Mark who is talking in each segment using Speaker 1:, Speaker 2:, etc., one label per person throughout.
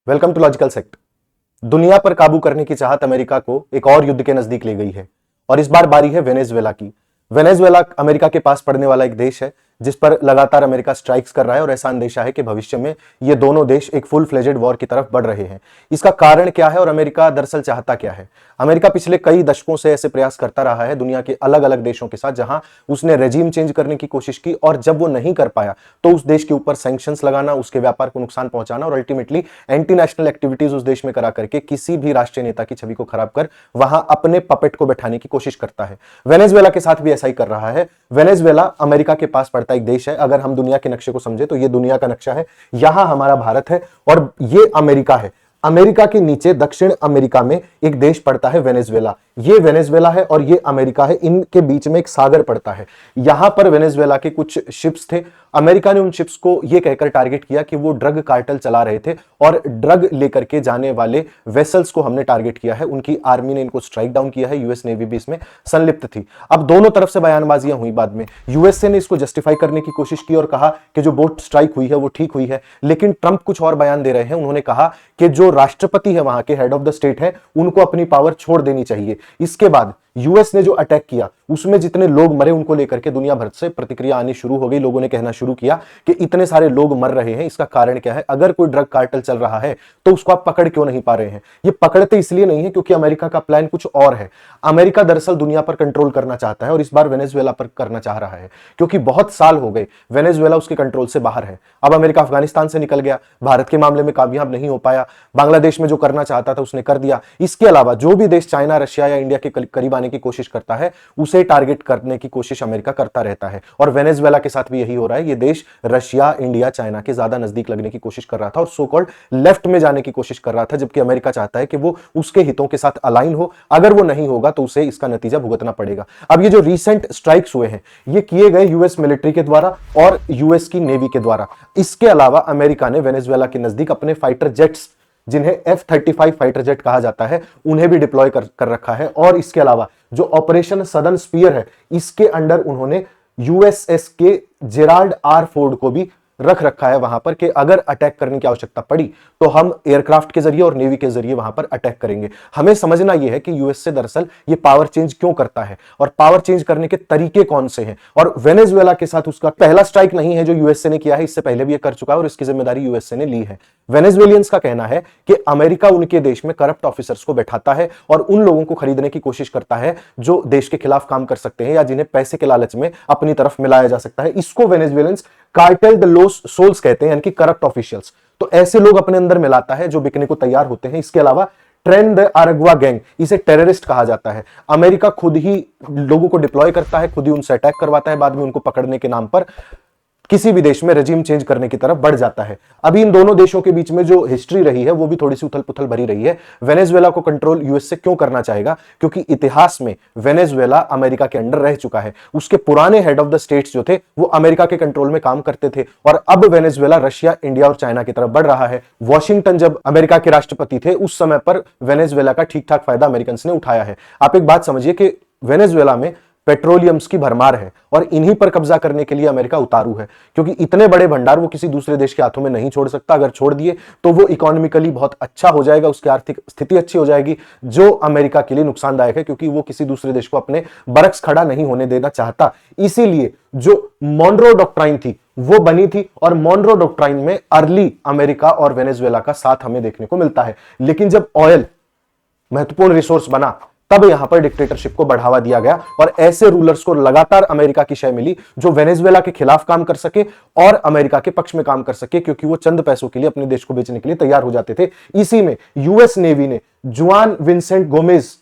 Speaker 1: Welcome to logical sect. दुनिया पर काबू करने की चाहत अमेरिका को एक और युद्ध के नजदीक ले गई है और इस बार बारी है वेनेजुएला की। वेनेजुएला अमेरिका के पास पड़ने वाला एक देश है जिस पर लगातार अमेरिका स्ट्राइक्स कर रहा है और ऐसा अंदेशा है कि भविष्य में ये दोनों देश एक फुल फ्लेजेड वॉर की तरफ बढ़ रहे हैं। इसका कारण क्या है और अमेरिका दरअसल चाहता क्या है? अमेरिका पिछले कई दशकों से ऐसे प्रयास करता रहा है दुनिया के अलग अलग देशों के साथ, जहां उसने रेजिम चेंज करने की कोशिश की और जब वो नहीं कर पाया तो उस देश के ऊपर सैंक्शंस लगाना, उसके व्यापार को नुकसान पहुंचाना और अल्टीमेटली एंटी नेशनल एक्टिविटीज उस देश में करा करके किसी भी राष्ट्रीय नेता की छवि को खराब कर वहां अपने पपेट को बैठाने की कोशिश करता है। वेनेजुएला के साथ भी ऐसा ही कर रहा है। वेनेजुएला अमेरिका के पास पड़ता एक देश है। अगर हम दुनिया के नक्शे को समझे तो ये दुनिया का नक्शा है, यहां हमारा भारत है और ये अमेरिका है। अमेरिका के नीचे दक्षिण अमेरिका में एक देश पड़ता है वेनेजुएला। ये वेनेजुएला है और ये अमेरिका है, इनके बीच में एक सागर पड़ता है। यहां पर वेनेजुएला के कुछ शिप्स थे। अमेरिका ने उन शिप्स को यह कहकर टारगेट किया कि वो ड्रग कार्टेल चला रहे थे और ड्रग लेकर के जाने वाले वेसल्स को हमने टारगेट किया है। उनकी आर्मी ने इनको स्ट्राइक डाउन किया है, यूएस नेवी भी इसमें संलिप्त थी। अब दोनों तरफ से बयानबाजियां हुई। बाद में यूएसए ने इसको जस्टिफाई करने की कोशिश की और कहा कि जो बोट स्ट्राइक हुई है वो ठीक हुई है, लेकिन ट्रंप कुछ और बयान दे रहे हैं। उन्होंने कहा कि जो राष्ट्रपति है, वहां के हेड ऑफ द स्टेट है, उनको अपनी पावर छोड़ देनी चाहिए। इसके बाद यूएस ने जो अटैक किया उसमें जितने लोग मरे उनको लेकर के दुनिया भर से प्रतिक्रिया आनी शुरू हो गई। लोगों ने कहना शुरू किया कि इतने सारे लोग मर रहे हैं, इसका कारण क्या है? अगर कोई ड्रग कार्टेल चल रहा है तो उसको आप पकड़ क्यों नहीं पा रहे हैं? ये पकड़ते इसलिए नहीं है क्योंकि अमेरिका का प्लान कुछ और है। अमेरिका दरअसल दुनिया पर कंट्रोल करना चाहता है और इस बार वेनेजुएला पर करना चाह रहा है, क्योंकि बहुत साल हो गए वेनेजुएला उसके कंट्रोल से बाहर है। अब अमेरिका अफगानिस्तान से निकल गया, भारत के मामले में कामयाब नहीं हो पाया, बांग्लादेश में जो करना चाहता था उसने कर दिया। इसके अलावा जो भी देश चाइना, रशिया या इंडिया के करीब आने की कोशिश करता है उसे टारगेट करने की कोशिश अमेरिका करता रहता है और वेनेजुएला के साथ भी यही हो रहा है। ये देश रशिया, इंडिया, चाइना के ज्यादा नजदीक लगने की कोशिश कर रहा था और सो कॉल्ड लेफ्ट में जाने की कोशिश कर रहा था, जबकि अमेरिका चाहता है कि वो उसके हितों के साथ अलाइन हो। अगर वो नहीं होगा तो उसे इसका नतीजा भुगतना पड़ेगा। अब ये जो रिसेंट स्ट्राइक्स हुए हैं ये किए गए यूएस मिलिट्री के द्वारा और यूएस की नेवी के द्वारा। इसके अलावा अमेरिका ने वेनेजुएला के नजदीक अपने फाइटर जेट्स, जिन्हें F-35 फाइटर जेट कहा जाता है, उन्हें भी डिप्लॉय कर रखा है। और इसके अलावा जो ऑपरेशन सदर्न स्पीयर है, इसके अंडर उन्होंने यूएसएस के जेराल्ड आर फोर्ड को भी रख रखा है वहां पर, कि अगर अटैक करने की आवश्यकता पड़ी तो हम एयरक्राफ्ट के जरिए और नेवी के जरिए वहां पर अटैक करेंगे। हमें समझना यह है कि यूएसए दरअसल ये पावर चेंज क्यों करता है और पावर चेंज करने के तरीके कौन से हैं। और वेनेजुएला के साथ उसका पहला स्ट्राइक नहीं है जो यूएसए ने किया है, इससे पहले भी ये कर चुका है और इसकी जिम्मेदारी यूएसए ने ली है। वेनेजुएलियंस का कहना है कि अमेरिका उनके देश में करप्ट ऑफिसर्स को बैठाता है और उन लोगों को खरीदने की कोशिश करता है जो देश के खिलाफ काम कर सकते हैं या जिन्हें पैसे के लालच में अपनी तरफ मिलाया जा सकता है। इसको वेनेजुएलियंस कार्टेल द लोस सोल्स कहते हैं, यानी कि करप्ट ऑफिशियल्स। तो ऐसे लोग अपने अंदर मिलाता है जो बिकने को तैयार होते हैं। इसके अलावा ट्रेन द अरागवा गैंग, इसे टेररिस्ट कहा जाता है। अमेरिका खुद ही लोगों को डिप्लॉय करता है, खुद ही उनसे अटैक करवाता है, बाद में उनको पकड़ने के नाम पर किसी भी देश में रेजिम चेंज करने की तरफ बढ़ जाता है। अभी इन दोनों देशों के बीच में जो हिस्ट्री रही है वो भी थोड़ी सी उथल पुथल भरी रही है। वेनेजुएला को कंट्रोल यूएसए क्यों करना चाहेगा? क्योंकि इतिहास में वेनेजुएला अमेरिका के अंडर रह चुका है। उसके पुराने हेड ऑफ द स्टेट्स जो थे वो अमेरिका के कंट्रोल में काम करते थे और अब वेनेजुएला रशिया, इंडिया और चाइना की तरफ बढ़ रहा है। वॉशिंगटन जब अमेरिका के राष्ट्रपति थे उस समय पर वेनेजुएला का ठीक ठाक फायदा अमेरिकन ने उठाया है। आप एक बात समझिए कि वेनेजुएला में पेट्रोलियम्स की भरमार है और इन्हीं पर कब्जा करने के लिए अमेरिका उतारू है, क्योंकि इतने बड़े भंडार वो किसी दूसरे देश के हाथों में नहीं छोड़ सकता। अगर छोड़ दिए तो वो इकोनॉमिकली बहुत अच्छा हो जाएगा, उसकी आर्थिक स्थिति अच्छी हो जाएगी, जो अमेरिका के लिए नुकसानदायक है, क्योंकि वो किसी दूसरे देश को अपने बरक्स खड़ा नहीं होने देना चाहता। इसीलिए जो मॉनरो डॉक्ट्राइन थी वो बनी थी और मॉनरो डॉक्ट्राइन में अर्ली अमेरिका और वेनेजुएला का साथ हमें देखने को मिलता है। लेकिन जब ऑयल महत्वपूर्ण रिसोर्स बना तब यहां पर डिक्टेटरशिप को बढ़ावा दिया गया और ऐसे रूलर्स को लगातार अमेरिका की शय मिली जो वेनेजुएला के खिलाफ काम कर सके और अमेरिका के पक्ष में काम कर सके, क्योंकि वो चंद पैसों के लिए अपने देश को बेचने के लिए तैयार हो जाते थे। इसी में यूएस नेवी ने जुआन विंसेंट गोमेज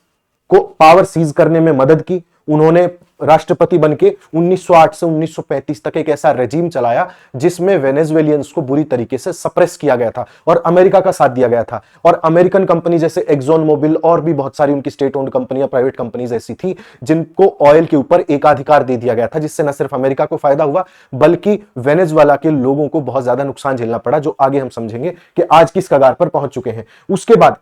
Speaker 1: को पावर सीज करने में मदद की। उन्होंने राष्ट्रपति बनके 1908 से 1935 तक एक ऐसा रेजिम चलाया जिसमें वेनेजुएलियंस को बुरी तरीके से सप्रेस किया गया था और अमेरिका का साथ दिया गया था। और अमेरिकन कंपनी जैसे एक्सॉन मोबिल और भी बहुत सारी उनकी स्टेट ओन्ड कंपनियां, प्राइवेट कंपनीज ऐसी थी जिनको ऑयल के ऊपर एकाधिकार दे दिया गया था, जिससे न सिर्फ अमेरिका को फायदा हुआ बल्कि वेनेजुएला के लोगों को बहुत ज्यादा नुकसान झेलना पड़ा, जो आगे हम समझेंगे कि आज किस कगार पर पहुंच चुके हैं। उसके बाद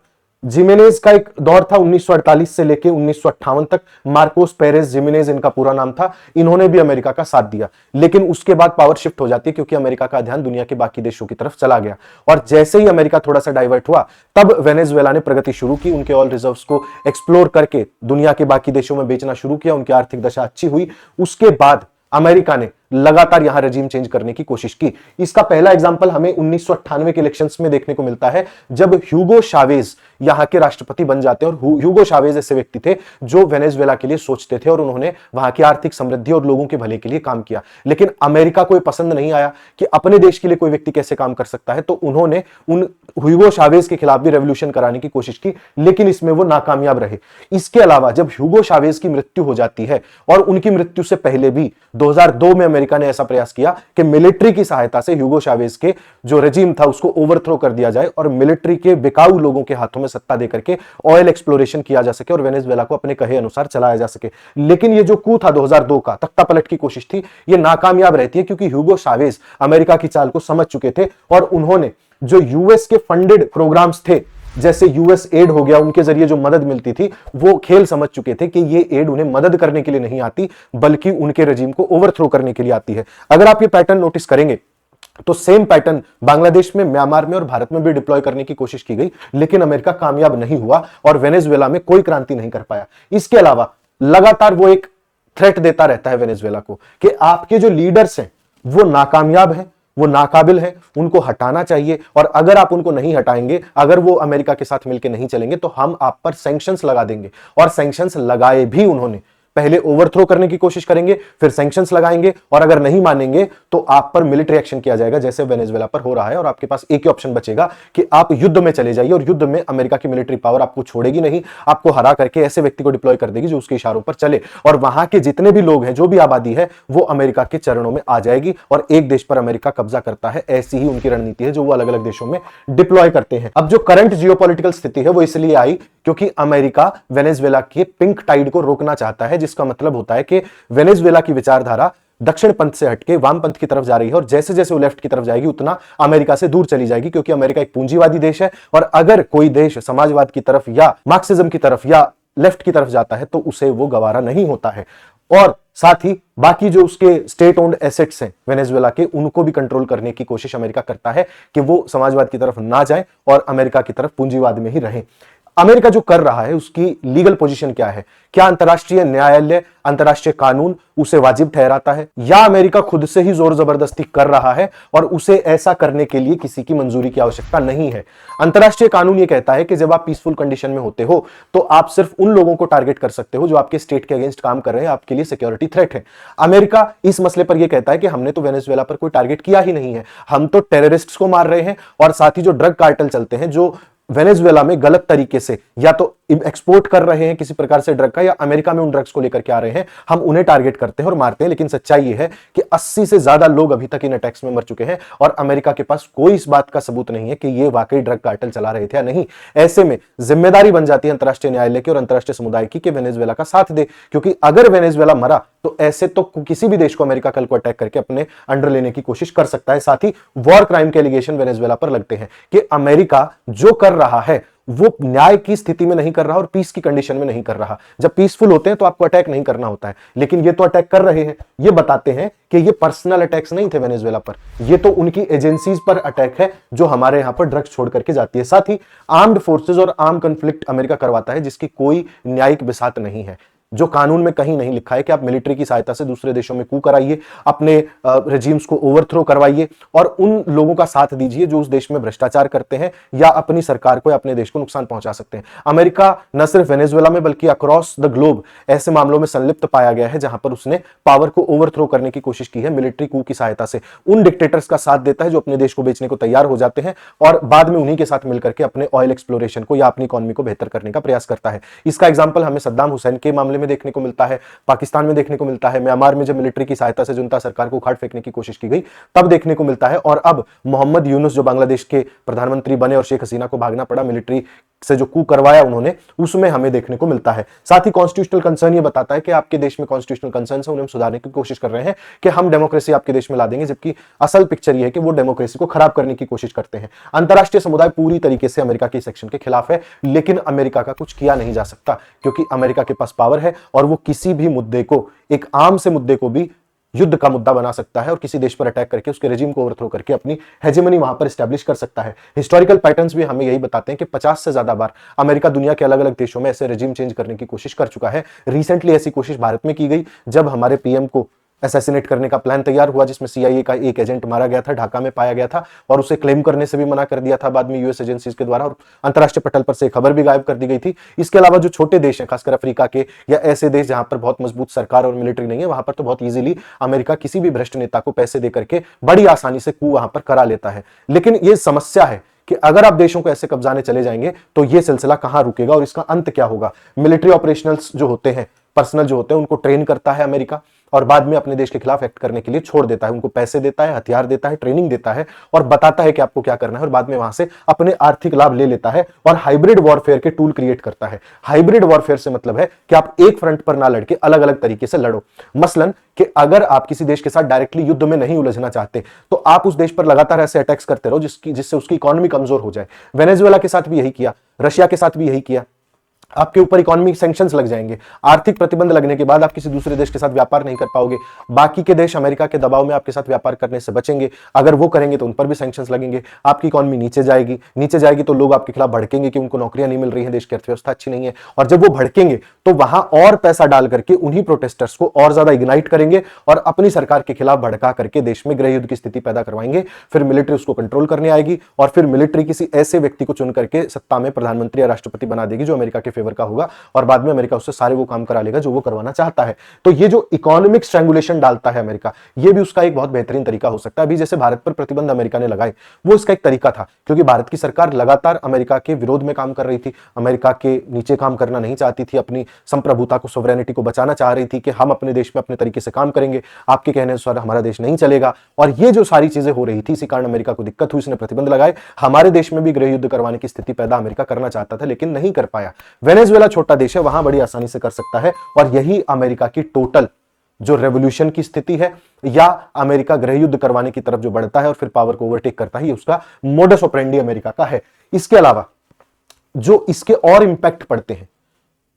Speaker 1: जिमेनेज का एक दौर था 1948 से लेके 1958 तक। मार्कोस पेरेज जिमेनेज इनका पूरा नाम था। इन्होंने भी अमेरिका का साथ दिया, लेकिन उसके बाद पावर शिफ्ट हो जाती है क्योंकि अमेरिका का ध्यान दुनिया के बाकी देशों की तरफ चला गया। और जैसे ही अमेरिका थोड़ा सा डाइवर्ट हुआ, तब वेनेजुएला ने प्रगति शुरू की, उनके ऑयल रिजर्व्स को एक्सप्लोर करके दुनिया के बाकी देशों में बेचना शुरू किया, उनकी आर्थिक दशा अच्छी हुई। उसके बाद अमेरिका ने लगातार यहां रजीम चेंज करने की कोशिश की। इसका पहला एग्जांपल हमें 1998 के इलेक्शंस में देखने को मिलता है, जब ह्यूगो शावेज यहां के राष्ट्रपति बन जाते हैं। और ह्यूगो शावेज ऐसे व्यक्ति थे जो वेनेजुएला के लिए सोचते थे और उन्होंने वहां की आर्थिक समृद्धि और लोगों के भले के लिए काम किया। लेकिन अमेरिका को पसंद नहीं आया कि अपने देश के लिए कोई व्यक्ति कैसे काम कर सकता है, तो उन्होंने उन ह्यूगो शावेज के खिलाफ भी रेवोल्यूशन कराने की कोशिश की, लेकिन इसमें वो नाकामयाब रहे। इसके अलावा जब ह्यूगो शावेज की मृत्यु हो जाती है, और उनकी मृत्यु से पहले भी 2002 में अमेरिका ने ऐसा प्रयास किया कि मिलिट्री की सहायता से ह्यूगो शावेज के जो रेजिम था उसको ओवरथ्रो कर दिया जाए और मिलिट्री के बिकाऊ लोगों के हाथों में सत्ता देकर के ऑयल एक्सप्लोरेशन किया जा सके और वेनेजुएला को अपने कहे अनुसार चलाया जा सके। लेकिन ये जो कू था 2002 का, तख्ता पलट की कोशिश थी, ये नाकामयाब रहती है क्योंकि ह्यूगो शावेज अमेरिका की चाल को समझ चुके थे और उन्होंने जो यूएस के फंडेड प्रोग्राम्स थे, जैसे यूएस एड हो गया, उनके जरिए जो मदद मिलती थी, वो खेल समझ चुके थे कि ये एड उन्हें मदद करने के लिए नहीं आती, बल्कि उनके रजीम को ओवरथ्रो करने के लिए आती है। अगर आप ये पैटर्न नोटिस करेंगे तो सेम पैटर्न बांग्लादेश में, म्यांमार में और भारत में भी डिप्लॉय करने की कोशिश की गई, लेकिन अमेरिका कामयाब नहीं हुआ और वेनेजुएला में कोई क्रांति नहीं कर पाया। इसके अलावा लगातार वो एक थ्रेट देता रहता है वेनेजुएला को कि आपके जो लीडर्स हैं वो नाकामयाब हैं, वो नाकाबिल है, उनको हटाना चाहिए, और अगर आप उनको नहीं हटाएंगे, अगर वो अमेरिका के साथ मिलकर नहीं चलेंगे, तो हम आप पर सैंक्शंस लगा देंगे। और सैंक्शंस लगाए भी उन्होंने। पहले ओवरथ्रो करने की कोशिश करेंगे, फिर सैंक्शंस लगाएंगे, और अगर नहीं मानेंगे तो आप पर मिलिट्री एक्शन किया जाएगा, जैसे वेनेजुएला पर हो रहा है। और आपके पास एक ही ऑप्शन बचेगा कि आप युद्ध में चले जाइए, और युद्ध में अमेरिका की मिलिट्री पावर आपको छोड़ेगी नहीं, आपको हरा करके ऐसे व्यक्ति को डिप्लॉय कर देगी जो उसके इशारों पर चले, और वहां के जितने भी लोग हैं, जो भी आबादी है, वो अमेरिका के चरणों में आ जाएगी और एक देश पर अमेरिका कब्जा करता है। ऐसी ही उनकी रणनीति है जो वो अलग अलग देशों में डिप्लॉय करते हैं। अब जो करंट जियोपॉलिटिकल स्थिति है वो इसलिए आई क्योंकि अमेरिका वेनेजुएला के पिंक टाइड को रोकना चाहता है, जिसका मतलब होता है कि वेनेजुएला की विचारधारा दक्षिण पंथ से हटके वाम पंथ की तरफ जा रही है, और जैसे जैसे वो लेफ्ट की तरफ जाएगी उतना अमेरिका से दूर चली जाएगी, क्योंकि अमेरिका एक पूंजीवादी देश है, और अगर कोई देश समाजवाद की तरफ या मार्क्सिज्म की तरफ या लेफ्ट की तरफ जाता है तो उसे वो गवारा नहीं होता है। और साथ ही बाकी जो उसके स्टेट ओन्ड एसेट्स हैं वेनेजुएला के, उनको भी कंट्रोल करने की कोशिश अमेरिका करता है कि वो समाजवाद की तरफ ना जाए और अमेरिका की तरफ पूंजीवाद में ही रहें। अमेरिका जो कर रहा है उसकी लीगल पोजीशन क्या है? क्या अंतर्राष्ट्रीय न्यायालय, अंतर्राष्ट्रीय कानून उसे वाजिब ठहराता है, या अमेरिका खुद से ही जोर जबरदस्ती कर रहा है और उसे ऐसा करने के लिए किसी की मंजूरी की आवश्यकता नहीं है? अंतर्राष्ट्रीय कानून यह कहता है कि जब आप पीसफुल कंडीशन में होते हो तो आप सिर्फ उन लोगों को टारगेट कर सकते हो जो आपके स्टेट के अगेंस्ट काम कर रहे हैं, आपके लिए सिक्योरिटी थ्रेट है। अमेरिका इस मसले पर यह कहता है कि हमने तो वेनेजुएला पर कोई टारगेट किया ही नहीं है, हम तो टेररिस्ट्स को मार रहे हैं, और साथ ही जो ड्रग कार्टेल चलते हैं, जो वेनेजुएला में गलत तरीके से या तो एक्सपोर्ट कर रहे हैं किसी प्रकार से ड्रग का, या अमेरिका में उन ड्रग्स को लेकर के आ रहे हैं, हम उन्हें टारगेट करते हैं और मारते हैं। लेकिन सच्चाई यह है कि 80 से ज्यादा लोग अभी तक इन अटैक्स में मर चुके हैं और अमेरिका के पास कोई इस बात का सबूत नहीं है कि ये वाकई ड्रग कार्टेल चला रहे थे या नहीं। ऐसे में जिम्मेदारी बन जाती है अंतर्राष्ट्रीय न्यायालय की और अंतर्राष्ट्रीय समुदाय की कि वेनेजुएला का साथ दे, क्योंकि अगर वेनेजुएला मरा तो ऐसे तो किसी भी देश को अमेरिका कल को अटैक करके अपने अंडर लेने की कोशिश कर सकता है। साथ ही वॉर क्राइम के एलिगेशन वेनेजुएला पर लगते हैं कि अमेरिका जो कर रहा है वो न्याय की स्थिति में नहीं कर रहा और पीस की कंडीशन में नहीं कर रहा। जब पीसफुल होते हैं तो आपको अटैक नहीं करना होता है, लेकिन ये तो अटैक कर रहे हैं। ये बताते हैं कि ये पर्सनल अटैक्स नहीं थे वेनेजुएला पर, ये तो उनकी एजेंसीज पर अटैक है जो हमारे यहां पर ड्रग्स छोड़ करके जाती है। साथ ही आर्म्ड फोर्सेस और आर्म कॉन्फ्लिक्ट अमेरिका करवाता है जिसकी कोई न्यायिक बिसात नहीं है, जो कानून में कहीं नहीं लिखा है कि आप मिलिट्री की सहायता से दूसरे देशों में कू कराइए, अपने रेजिम्स को ओवरथ्रो करवाइए और उन लोगों का साथ दीजिए जो उस देश में भ्रष्टाचार करते हैं या अपनी सरकार को या अपने देश को नुकसान पहुंचा सकते हैं। अमेरिका न सिर्फ वेनेजुएला में बल्कि अक्रॉस द ग्लोब ऐसे मामलों में संलिप्त पाया गया है जहां पर उसने पावर को ओवरथ्रो करने की कोशिश की है मिलिट्री कू की सहायता से। उन डिक्टेटर्स का साथ देता है जो अपने देश को बेचने को तैयार हो जाते हैं और बाद में उन्हीं के साथ मिलकर के अपने ऑयल एक्सप्लोरेशन को या अपनी इकोनॉमी को बेहतर करने का प्रयास करता है। इसका एग्जाम्पल हमें सद्दाम हुसैन के मामले में देखने को मिलता है, पाकिस्तान में देखने को मिलता है, म्यांमार में जब मिलिट्री की सहायता से जुनता सरकार को उखाड़ फेंकने की कोशिश की गई तब देखने को मिलता है, और अब मोहम्मद यूनुस जो बांग्लादेश के प्रधानमंत्री बने और शेख हसीना को भागना पड़ा मिलिट्री से जो कू करवाया उन्होंने, उसमें हमें देखने को मिलता है। साथ ही कॉन्स्टिट्यूशनल कंसर्न ये बताता है कि आपके देश में कॉन्स्टिट्यूशनल कंसर्न है, उन्हें हम सुधारने की कोशिश कर रहे हैं कि हम डेमोक्रेसी आपके देश में ला देंगे, जबकि असल पिक्चर ये है कि वो डेमोक्रेसी को खराब करने की कोशिश करते हैं। अंतरराष्ट्रीय समुदाय पूरी तरीके से अमेरिका के सेक्शन के खिलाफ है, लेकिन अमेरिका का कुछ किया नहीं जा सकता क्योंकि अमेरिका के पास पावर है और वो किसी भी मुद्दे को, एक आम से मुद्दे को भी युद्ध का मुद्दा बना सकता है और किसी देश पर अटैक करके उसके रेजिम को ओवरथ्रो करके अपनी हेजेमनी वहां पर एस्टैब्लिश कर सकता है। हिस्टोरिकल पैटर्न्स भी हमें यही बताते हैं कि 50 से ज्यादा बार अमेरिका दुनिया के अलग अलग देशों में ऐसे रेजिम चेंज करने की कोशिश कर चुका है। रिसेंटली ऐसी कोशिश भारत में की गई जब हमारे पीएम को असैसिनेट करने का प्लान तैयार हुआ, जिसमें सीआईए का एक एजेंट मारा गया था, ढाका में पाया गया था और उसे क्लेम करने से भी मना कर दिया था बाद में यूएस एजेंसीज के द्वारा, और अंतरराष्ट्रीय पटल पर से खबर भी गायब कर दी गई थी। इसके अलावा जो छोटे देश हैं, खासकर अफ्रीका के या ऐसे देश जहां पर बहुत मजबूत सरकार और मिलिट्री नहीं है, वहां पर तो बहुत इजीली अमेरिका किसी भी भ्रष्ट नेता को पैसे दे करके बड़ी आसानी से कू वहां पर करा लेता है। लेकिन यह समस्या है कि अगर आप देशों को ऐसे कब्जाने चले जाएंगे तो यह सिलसिला कहां रुकेगा और इसका अंत क्या होगा। मिलिट्री ऑपरेशनल्स जो होते हैं, पर्सनल जो होते हैं, उनको ट्रेन करता है अमेरिका और बाद में अपने देश के खिलाफ एक्ट करने के लिए छोड़ देता है। उनको पैसे देता है, हथियार देता है, ट्रेनिंग देता है और बताता है कि आपको क्या करना है और बाद में वहां से अपने आर्थिक लाभ ले लेता है और हाइब्रिड वॉरफेयर के टूल क्रिएट करता है। हाइब्रिड वॉरफेयर से मतलब है कि आप एक फ्रंट पर ना लड़के अलग अलग तरीके से लड़ो। मसलन कि अगर आप किसी देश के साथ डायरेक्टली युद्ध में नहीं उलझना चाहते तो आप उस देश पर लगातार ऐसे अटैक्स करते रहो जिससे उसकी इकोनॉमी कमजोर हो जाए। वेनेजुएला के साथ भी यही किया, रशिया के साथ भी यही किया। आपके ऊपर इकोनॉमिक सैंक्शंस लग जाएंगे, आर्थिक प्रतिबंध लगने के बाद आप किसी दूसरे देश के साथ व्यापार नहीं कर पाओगे। बाकी के देश अमेरिका के दबाव में आपके साथ व्यापार करने से बचेंगे, अगर वो करेंगे तो उन पर भी सैंक्शंस लगेंगे। आपकी इकोनॉमी नीचे जाएगी तो लोग आपके खिलाफ भड़केंगे कि उनको नौकरियां नहीं मिल रही हैं, देश की अर्थव्यवस्था अच्छी नहीं है, और जब वो भड़केंगे तो वहां और पैसा डाल करके उन्हीं प्रोटेस्टर्स को और ज्यादा इग्नाइट करेंगे और अपनी सरकार के खिलाफ भड़का करके देश में गृह युद्ध की स्थिति पैदा करवाएंगे। फिर मिलिट्री उसको कंट्रोल करने आएगी और फिर मिलिट्री किसी ऐसे व्यक्ति को चुन करके सत्ता में प्रधानमंत्री या राष्ट्रपति बना देगी जो अमेरिका के फेवर का होगा और बाद में अमेरिका उससे सारे वो काम करा लेगा जो वो करवाना चाहता है। तो ये जो इकोनॉमिक स्ट्रैंगुलेशन डालता है अमेरिका, ये भी उसका एक बहुत बेहतरीन तरीका हो सकता है। अभी जैसे भारत पर प्रतिबंध अमेरिका ने लगाए, वो इसका एक तरीका था क्योंकि भारत की सरकार लगातार अमेरिका के विरोध में काम कर रही थी, अमेरिका के नीचे काम करना नहीं चाहती थी, अपनी संप्रभुता को, सोवरेनिटी को बचाना चाह रही थी कि हम अपने देश में अपने तरीके से काम करेंगे, आपके कहने अनुसार हमारा देश नहीं चलेगा। और ये जो सारी चीजें हो रही थी, इसी कारण अमेरिका को दिक्कत हुई, इसने प्रतिबंध लगाए। हमारे देश में भी गृह युद्ध करवाने की स्थिति पैदा अमेरिका करना चाहता था लेकिन नहीं कर पाया। वेनेजुएला छोटा देश है, वहां बड़ी आसानी से कर सकता है और यही अमेरिका की टोटल जो रेवोल्यूशन की स्थिति है या अमेरिका गृह युद्ध करवाने की तरफ जो बढ़ता है और फिर पावर को ओवरटेक करता है, ये उसका मोडस ऑपरेंडी अमेरिका का है। इसके अलावा जो इसके और इंपैक्ट पड़ते हैं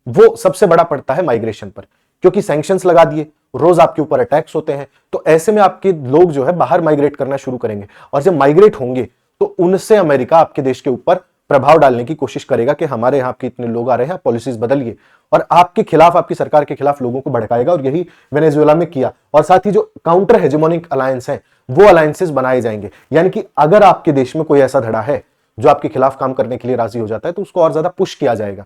Speaker 1: वो सबसे बड़ा पड़ता है माइग्रेशन पर, क्योंकि सैंक्शंस लगा दिए, रोज आपके ऊपर अटैक्स होते हैं, तो ऐसे में आपके लोग जो है बाहर माइग्रेट करना शुरू करेंगे और जब माइग्रेट होंगे तो उनसे अमेरिका आपके देश के ऊपर प्रभाव डालने की कोशिश करेगा कि हमारे यहां आपके इतने लोग आ रहे हैं, पॉलिसीज बदलिए, और आपके खिलाफ, आपकी सरकार के खिलाफ लोगों को भड़काएगा। और यही वेनेजुएला में किया। और साथ ही जो काउंटर हेजेमोनिक अलायंस है वो अलायंसेस बनाए जाएंगे, यानी कि अगर आपके देश में कोई ऐसा धड़ा है जो आपके खिलाफ काम करने के लिए राजी हो जाता है तो उसको और ज्यादा पुश किया जाएगा,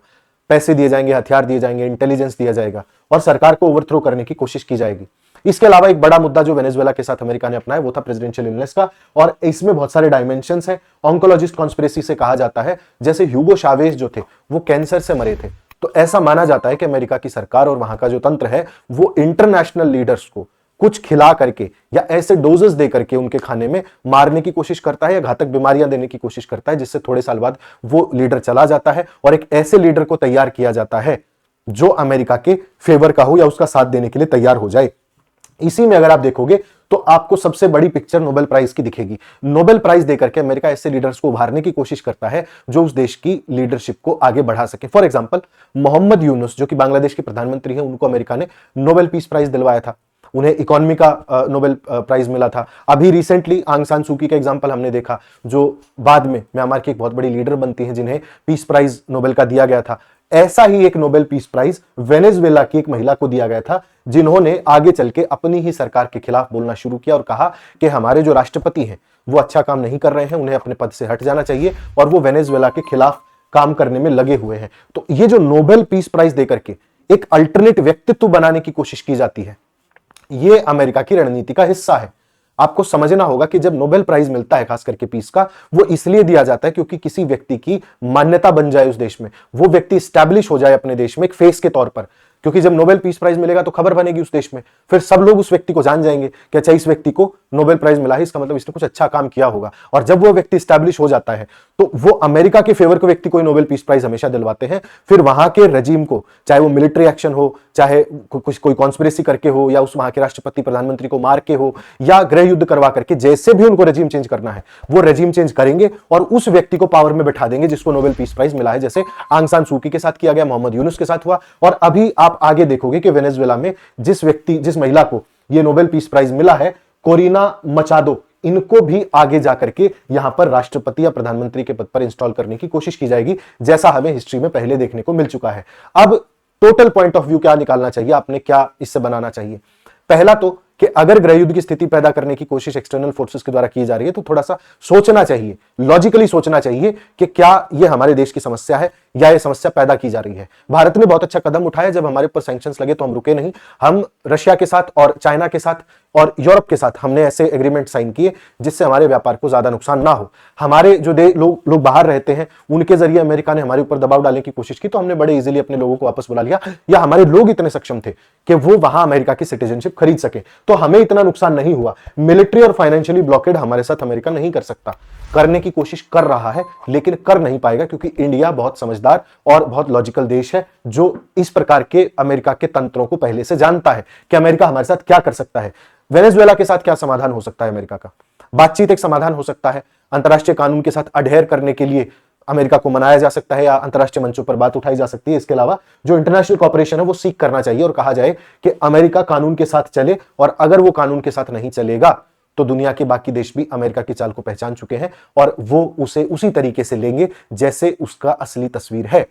Speaker 1: पैसे दिए जाएंगे, हथियार दिए जाएंगे, इंटेलिजेंस दिया जाएगा और सरकार को ओवरथ्रो करने की कोशिश की जाएगी। इसके अलावा एक बड़ा मुद्दा जो वेनेजुएला के साथ अमेरिका ने अपनाया वो था प्रेसिडेंशियल इलनेस का, और इसमें बहुत सारे डायमेंशंस हैं। ऑन्कोलॉजिस्ट कॉन्स्पिरेसी से कहा जाता है जैसे ह्यूगो शावेज जो थे वो कैंसर से मरे थे, तो ऐसा माना जाता है कि अमेरिका की सरकार और वहां का जो तंत्र है वो इंटरनेशनल लीडर्स को कुछ खिला करके या ऐसे डोजेस दे करके उनके खाने में मारने की कोशिश करता है या घातक बीमारियां देने की कोशिश करता है, जिससे थोड़े साल बाद वो लीडर चला जाता है और एक ऐसे लीडर को तैयार किया जाता है जो अमेरिका के फेवर का हो या उसका साथ देने के लिए तैयार हो जाए। इसी में अगर आप देखोगे तो आपको सबसे बड़ी पिक्चर नोबेल प्राइज की दिखेगी। नोबेल प्राइज देकर के अमेरिका ऐसे लीडर्स को उभारने की कोशिश करता है जो उस देश की लीडरशिप को आगे बढ़ा सके। फॉर एग्जांपल मोहम्मद यूनुस जो कि बांग्लादेश के प्रधानमंत्री हैं, उनको अमेरिका ने नोबेल पीस प्राइज दिलवाया था, उन्हें इकोनॉमी का नोबेल प्राइज मिला था। अभी रिसेंटली आंग सान सू की का एग्जांपल हमने देखा जो बाद में म्यांमार की एक बहुत बड़ी लीडर बनती हैं जिन्हें पीस प्राइज नोबेल का दिया गया था। ऐसा ही एक नोबेल पीस प्राइज वेनेजुएला की एक महिला को दिया गया था जिन्होंने आगे चल के अपनी ही सरकार के खिलाफ बोलना शुरू किया और कहा कि हमारे जो राष्ट्रपति हैं वो अच्छा काम नहीं कर रहे हैं, उन्हें अपने पद से हट जाना चाहिए, और वो वेनेजुएला के खिलाफ काम करने में लगे हुए हैं। तो ये जो नोबेल पीस प्राइज देकर के एक अल्टरनेट व्यक्तित्व बनाने की कोशिश की जाती है, ये अमेरिका की रणनीति का हिस्सा है। आपको समझना होगा कि जब नोबेल प्राइज मिलता है खास करके पीस का, वो इसलिए दिया जाता है क्योंकि किसी व्यक्ति की मान्यता बन जाए उस देश में, वो व्यक्ति स्टैब्लिश हो जाए अपने देश में एक फेस के तौर पर, क्योंकि जब नोबेल पीस प्राइज मिलेगा तो खबर बनेगी उस देश में, फिर सब लोग उस व्यक्ति को जान जाएंगे कि अच्छा इस व्यक्ति को नोबेल प्राइज मिला है, इसका मतलब इसने कुछ अच्छा काम किया होगा। और जब वो व्यक्ति स्टैब्लिश हो जाता है तो वो अमेरिका के फेवर के व्यक्ति को नोबेल पीस प्राइज हमेशा दिलवाते हैं। फिर वहां के रजीम को, चाहे वो मिलिट्री एक्शन हो, चाहे कुछ कोई कॉन्स्पिरेसी करके हो, या उस वहां के राष्ट्रपति प्रधानमंत्री को मार के हो, या गृह युद्ध करवा करके, जैसे भी उनको रजीम चेंज करना है वो रजीम चेंज करेंगे और उस व्यक्ति को पावर में बैठा देंगे जिसको नोबेल पीस प्राइज मिला है। जैसे आंग सान सू की के साथ किया गया, मोहम्मद यूनुस के साथ हुआ, और अभी आप आगे देखोगे कि वेनेजुएला में जिस महिला को ये नोबेल पीस प्राइज मिला है, कोरिना मचादो, इनको भी आगे जाकर के यहां पर राष्ट्रपति या प्रधानमंत्री के पद पर इंस्टॉल करने की कोशिश की जाएगी, जैसा हमें हिस्ट्री में पहले देखने को मिल चुका है। अब टोटल पॉइंट ऑफ व्यू क्या निकालना चाहिए, आपने क्या इससे बनाना चाहिए? पहला तो कि अगर गृह युद्ध की स्थिति पैदा करने की कोशिश एक्सटर्नल फोर्सेस के द्वारा की जा रही है तो थोड़ा सा सोचना चाहिए, लॉजिकली सोचना चाहिए कि क्या यह हमारे देश की समस्या है या यह समस्या पैदा की जा रही है। भारत ने बहुत अच्छा कदम उठाया, जब हमारे ऊपर सैंक्शंस लगे तो हम रुके नहीं। हम रशिया के साथ और चाइना के साथ और यूरोप के साथ हमने ऐसे एग्रीमेंट साइन किए जिससे हमारे व्यापार को ज्यादा नुकसान ना हो। हमारे जो लोग बाहर रहते हैं उनके जरिए अमेरिका ने हमारे ऊपर दबाव डालने की कोशिश की तो हमने बड़े इजीली अपने लोगों को वापस बुला लिया, या हमारे लोग इतने सक्षम थे कि वो वहां अमेरिका की सिटीजनशिप खरीद सके, तो हमें इतना नुकसान नहीं हुआ। मिलिट्री और फाइनेंशियली ब्लॉकेड हमारे साथ अमेरिका नहीं कर सकता, करने की कोशिश कर रहा है लेकिन कर नहीं पाएगा, क्योंकि इंडिया बहुत समझदार और बहुत लॉजिकल देश है जो इस प्रकार के अमेरिका के तंत्रों को पहले से जानता है कि अमेरिका हमारे साथ क्या कर सकता है। वेनेजुएला के साथ क्या समाधान हो सकता है अमेरिका का? बातचीत एक समाधान हो सकता है। अंतर्राष्ट्रीय कानून के साथ अडेयर करने के लिए अमेरिका को मनाया जा सकता है या अंतर्राष्ट्रीय मंचों पर बात उठाई जा सकती है। इसके अलावा जो इंटरनेशनल कॉपरेशन है वो सीख करना चाहिए और कहा जाए कि अमेरिका कानून के साथ चले, और अगर वो कानून के साथ नहीं चलेगा तो दुनिया के बाकी देश भी अमेरिका की चाल को पहचान चुके हैं और वो उसे उसी तरीके से लेंगे जैसे उसका असली तस्वीर है।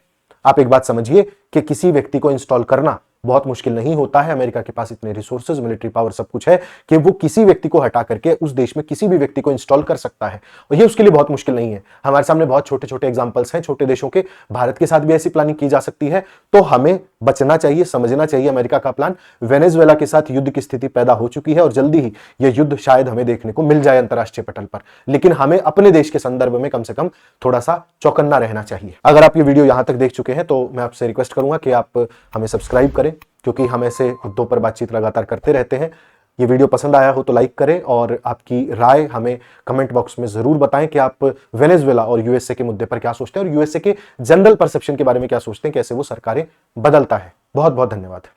Speaker 1: आप एक बात समझिए कि किसी व्यक्ति को इंस्टॉल करना बहुत मुश्किल नहीं होता है। अमेरिका के पास इतने रिसोर्सेज, मिलिट्री पावर, सब कुछ है कि वो किसी व्यक्ति को हटा करके उस देश में किसी भी व्यक्ति को इंस्टॉल कर सकता है, और ये उसके लिए बहुत मुश्किल नहीं है। हमारे सामने बहुत छोटे छोटे एग्जांपल्स हैं छोटे देशों के, भारत के साथ भी ऐसी प्लानिंग की जा सकती है। तो हमें बचना चाहिए, समझना चाहिए अमेरिका का प्लान। वेनेजुएला के साथ युद्ध की स्थिति पैदा हो चुकी है और जल्दी ही यह युद्ध शायद हमें देखने को मिल जाए अंतर्राष्ट्रीय पटल पर, लेकिन हमें अपने देश के संदर्भ में कम से कम थोड़ा सा चौकन्ना रहना चाहिए। अगर आप ये वीडियो यहां तक देख चुके हैं तो मैं आपसे रिक्वेस्ट करूंगा कि आप हमें सब्सक्राइब करें, क्योंकि हम ऐसे मुद्दों पर बातचीत लगातार करते रहते हैं। ये वीडियो पसंद आया हो तो लाइक करें और आपकी राय हमें कमेंट बॉक्स में जरूर बताएं कि आप वेनेजुएला और यूएसए के मुद्दे पर क्या सोचते हैं और यूएसए के जनरल परसेप्शन के बारे में क्या सोचते हैं, कैसे वो सरकारें बदलता है। बहुत बहुत धन्यवाद।